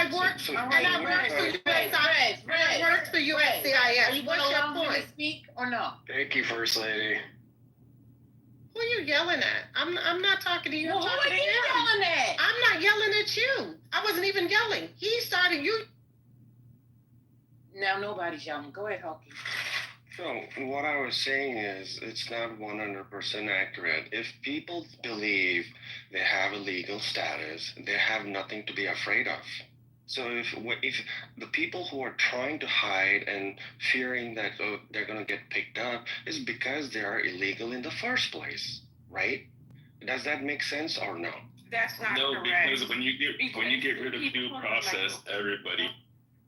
I worked for USCIS. What's your point? Speak or no? Thank you, First Lady. Who are you yelling at? I'm not talking to you. Well, I'm who talking are to you him. yelling at? I'm not yelling at you. I wasn't even yelling. He started. You. Now nobody's yelling. Go ahead, Hulky. So what I was saying is it's not 100% accurate. If people believe they have a legal status, they have nothing to be afraid of. So if the people who are trying to hide and fearing that they're going to get picked up is because they are illegal in the first place, right? Does that make sense or no? That's not no, correct. because when you get rid of due process, everybody.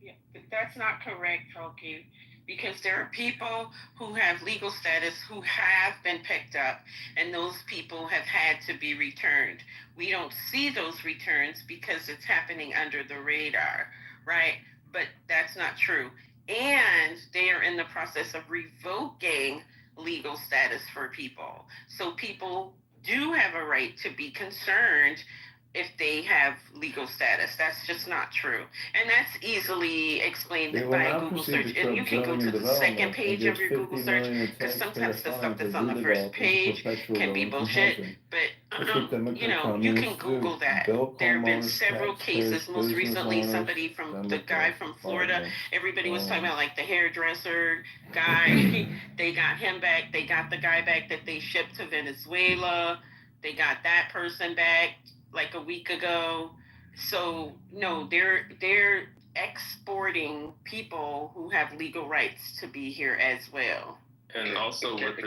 Yeah, but that's not correct, Hulky. Because there are people who have legal status who have been picked up, and those people have had to be returned. We don't see those returns because it's happening under the radar, right? But that's not true. And they are in the process of revoking legal status for people. So people do have a right to be concerned if they have legal status. That's just not true. And that's easily explained by Google search. And you can go to the second page of your Google search, because sometimes the stuff that's on the first page can be bullshit. But, you know, you can Google that. There have been several cases, most recently somebody from, the guy from Florida, everybody was talking about like the hairdresser guy, they got him back, they got the guy back that they shipped to Venezuela, they got that person back like a week ago. So no, they're exporting people who have legal rights to be here as well. And also with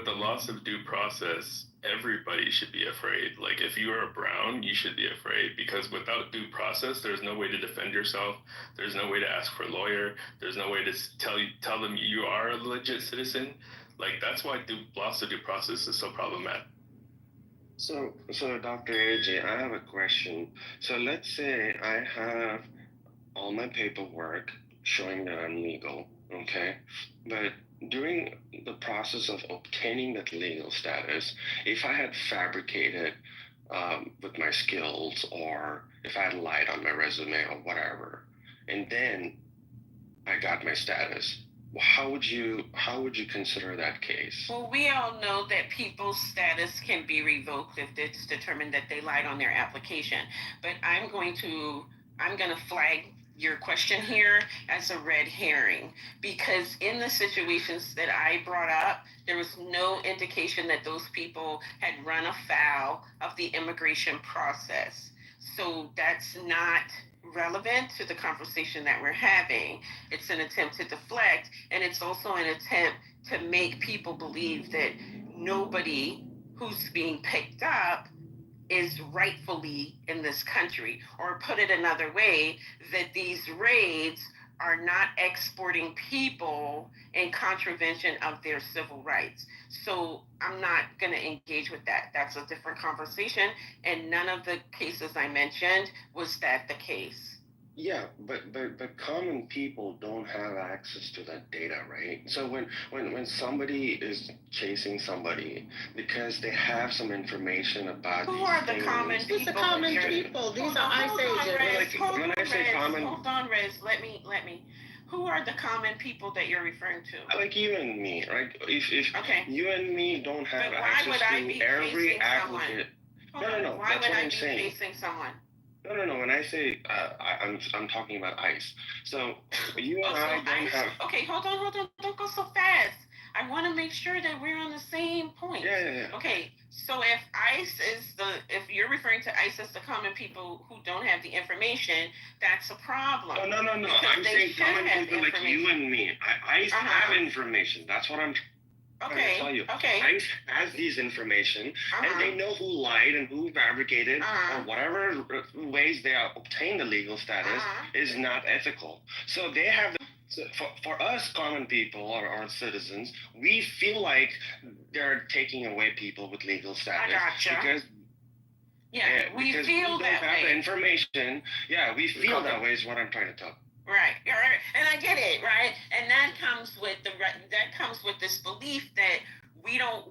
the loss of due process, everybody should be afraid. Like if you are brown, you should be afraid, because without due process, there's no way to defend yourself. There's no way to ask for a lawyer. There's no way to tell them you are a legit citizen. Like that's why loss of due process is so problematic. So Dr. AJ, I have a question. So let's say I have all my paperwork showing that I'm legal, okay? But during the process of obtaining that legal status, if I had fabricated with my skills, or if I had lied on my resume or whatever, and then I got my status, how would you consider that case? Well, we all know that people's status can be revoked if it's determined that they lied on their application. But I'm going to flag your question here as a red herring, because in the situations that I brought up, there was no indication that those people had run afoul of the immigration process. So that's not relevant to the conversation that we're having. It's an attempt to deflect, and it's also an attempt to make people believe that nobody who's being picked up is rightfully in this country, or put it another way, that these raids are not exporting people in contravention of their civil rights. So I'm not going to engage with that. That's a different conversation, and none of the cases I mentioned was that the case. Yeah, but common people don't have access to that data, right? So when somebody is chasing somebody because they have some information about who are the common people? Who's the common people? These are ICE agents. When I say common, hold on, Rez. Let me. Who are the common people that you're referring to? Like you and me, right? If okay. You and me don't have access to every applicant. No. Why would I be chasing someone? No. When I say I'm talking about ICE. So you and I don't ICE? have. Okay, hold on. Don't go so fast. I want to make sure that we're on the same point. Yeah. Okay, so if ICE if you're referring to ICE as the common people who don't have the information, that's a problem. No. I'm saying common people like you and me. ICE have information. That's what I'm trying to tell you. Okay. ICE has these information, and they know who lied and who fabricated, or whatever ways they obtained the legal status is not ethical. So they have. So for us common people or citizens, we feel like they're taking away people with legal status. I gotcha. Because we feel that way. Have the information. Yeah, we feel that way is what I'm trying to tell. Right, and I get it, right? And that comes with this belief that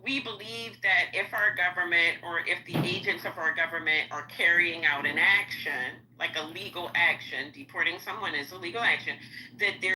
we believe that if our government or if the agents of our government are carrying out an action, like a legal action, deporting someone is a legal action, that there